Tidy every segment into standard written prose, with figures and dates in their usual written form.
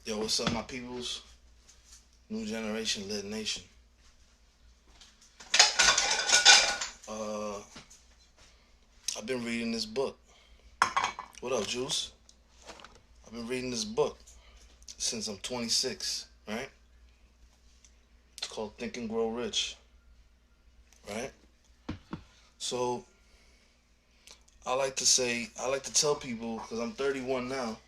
Yo, what's up, my peoples? New generation, lit nation. Uh, I've been reading this book. What up, Juice? I've been reading this book since I'm 26, right? It's called Think and Grow Rich, right? So, I like to tell people, because I'm 31 now.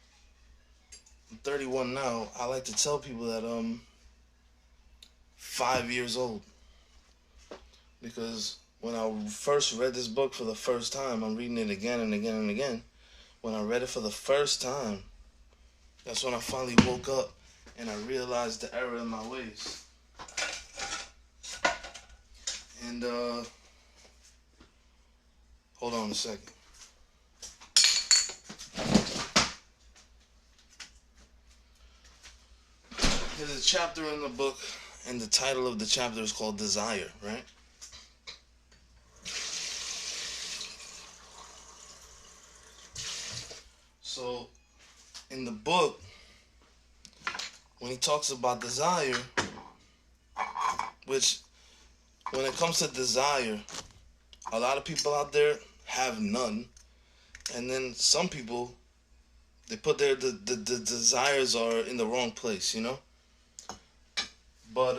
I like to tell people that 5 years old. Because when I first read this book for the first time, I'm reading it again and again and again. When I read it for the first time, that's when I finally woke up and I realized the error in my ways. And hold on a second. There's a chapter in the book, and the title of the chapter is called Desire, right? So, in the book, when he talks about desire, which, when it comes to desire, a lot of people out there have none, and then some people, they put the desires are in the wrong place, you know? But,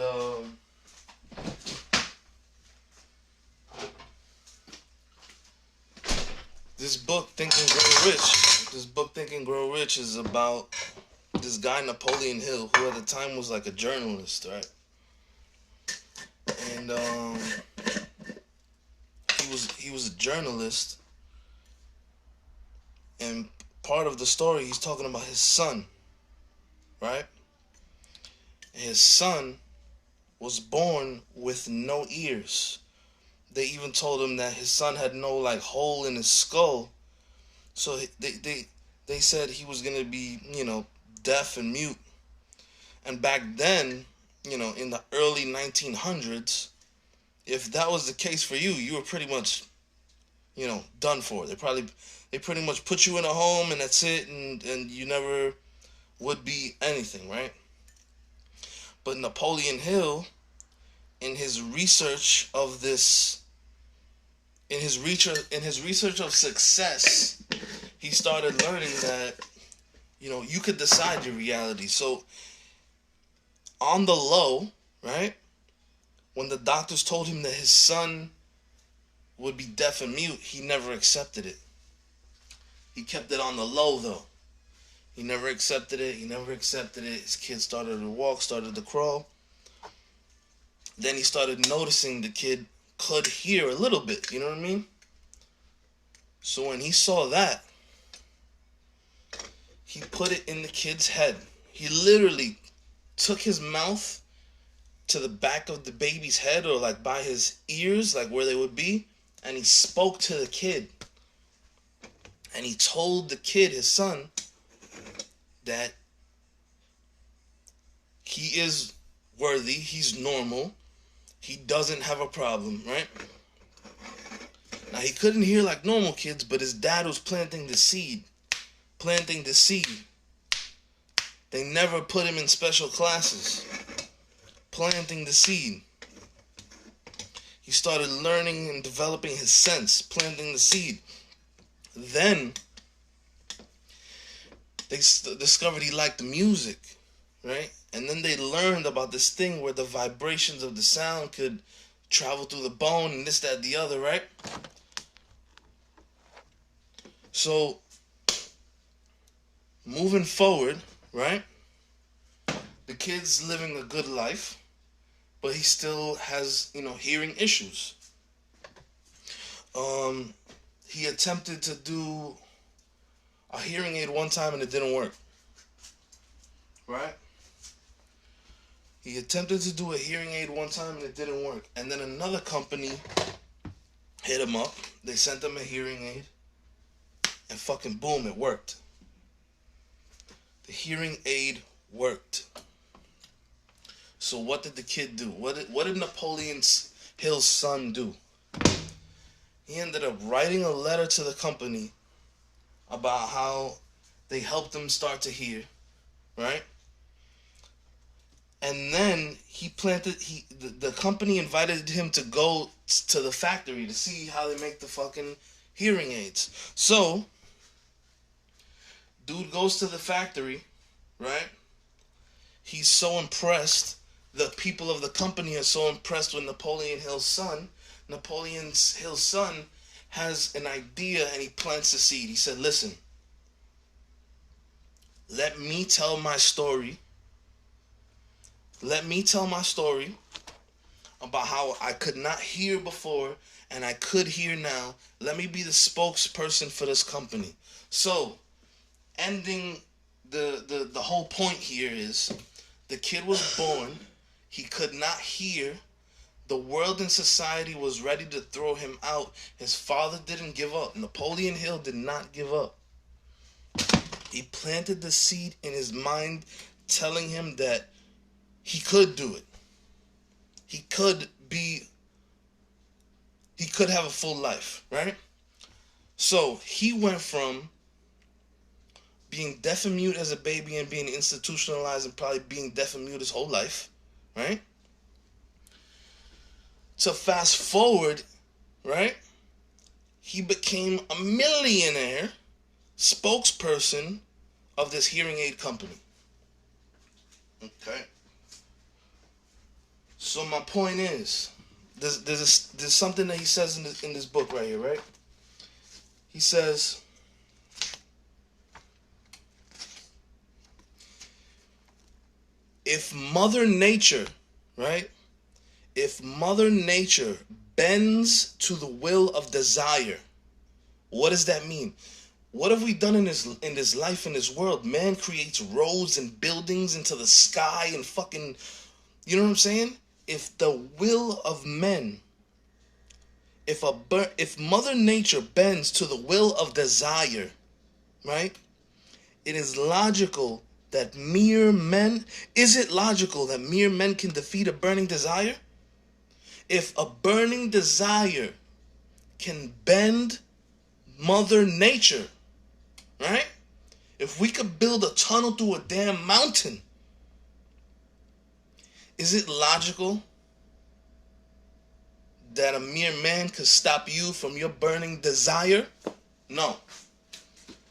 this book, Think and Grow Rich, is about this guy, Napoleon Hill, who at the time was like a journalist, right? And he was a journalist, and part of the story, he's talking about his son, right? And his son was born with no ears. They even told him that his son had no like hole in his skull, so they said he was gonna be, deaf and mute. And back then, in the early 1900s, if that was the case for you, you were pretty much, done for. They pretty much put you in a home and that's it, and you never would be anything, right? But Napoleon Hill, in his research of this, in his research of success, he started learning that, you could decide your reality. So, on the low, right, when the doctors told him that his son would be deaf and mute, he never accepted it. He kept it on the low, though. He never accepted it. His kid started to walk, started to crawl. Then he started noticing the kid could hear a little bit, you know what I mean? So when he saw that, he put it in the kid's head. He literally took his mouth to the back of the baby's head, or like by his ears, like where they would be, and he spoke to the kid. And he told the kid, his son, that he is worthy, he's normal, he doesn't have a problem, right? Now, he couldn't hear like normal kids, but his dad was planting the seed. They never put him in special classes. Planting the seed. He started learning and developing his sense, planting the seed. Then, they discovered he liked the music, right? And then they learned about this thing where the vibrations of the sound could travel through the bone and this, that, the other, right? So, moving forward, right? The kid's living a good life, but he still has, hearing issues. He attempted to do a hearing aid one time and it didn't work, right? He attempted to do a hearing aid one time and it didn't work. And then another company hit him up. They sent him a hearing aid. And fucking boom, it worked. The hearing aid worked. So what did the kid do? What did Napoleon Hill's son do? He ended up writing a letter to the company about how they helped him start to hear, right? And then the company invited him to go to the factory to see how they make the fucking hearing aids. So, dude goes to the factory, right? He's so impressed. The people of the company are so impressed with Napoleon Hill's son. Napoleon Hill's son has an idea and he plants a seed. He said, listen, let me tell my story. Let me tell my story about how I could not hear before and I could hear now. Let me be the spokesperson for this company. So, ending the whole point here is the kid was born. He could not hear. The world and society was ready to throw him out. His father didn't give up. Napoleon Hill did not give up. He planted the seed in his mind, telling him that he could do it. He could have a full life, right? So he went from being deaf and mute as a baby and being institutionalized and probably being deaf and mute his whole life, right? To fast forward, right? He became a millionaire spokesperson of this hearing aid company. Okay. So my point is, there's something that he says in this book right here, right? He says, if Mother Nature, right? If Mother Nature bends to the will of desire, what does that mean? What have we done in this life, in this world? Man creates roads and buildings into the sky and fucking, you know what I'm saying? If the will of men, if Mother Nature bends to the will of desire, right? It is logical that mere men, is it logical that mere men can defeat a burning desire? If a burning desire can bend Mother Nature, right? If we could build a tunnel through a damn mountain, is it logical that a mere man could stop you from your burning desire? No.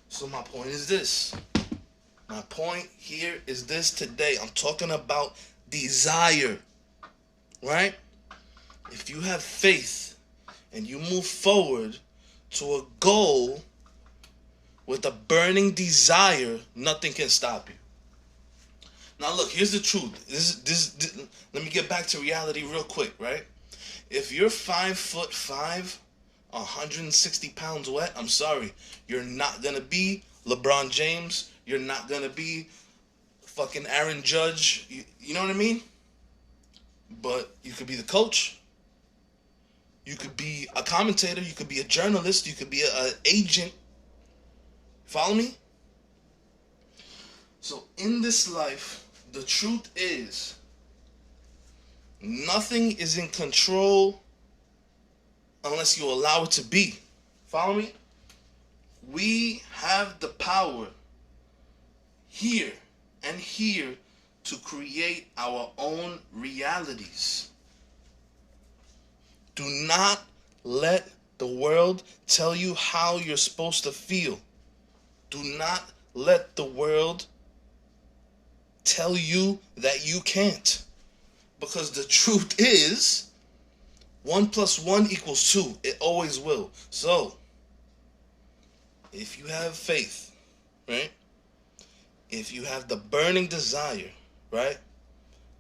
So my point is this. My point here is this today. I'm talking about desire, right? If you have faith and you move forward to a goal with a burning desire, nothing can stop you. Now look, here's the truth. This, let me get back to reality real quick, right? If you're 5'5", 160 pounds wet, I'm sorry. You're not going to be LeBron James. You're not going to be fucking Aaron Judge. You know what I mean? But you could be the coach. You could be a commentator. You could be a journalist. You could be an agent. Follow me? So in this life, the truth is, nothing is in control unless you allow it to be. Follow me? We have the power here and here to create our own realities. Do not let the world tell you how you're supposed to feel. Do not let the world tell you that you can't. Because the truth is, 1 + 1 = 2. It always will. So, if you have faith, right? If you have the burning desire, right?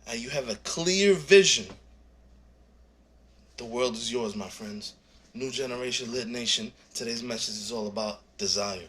And you have a clear vision, the world is yours, my friends. New Generation Lit Nation. Today's message is all about desire.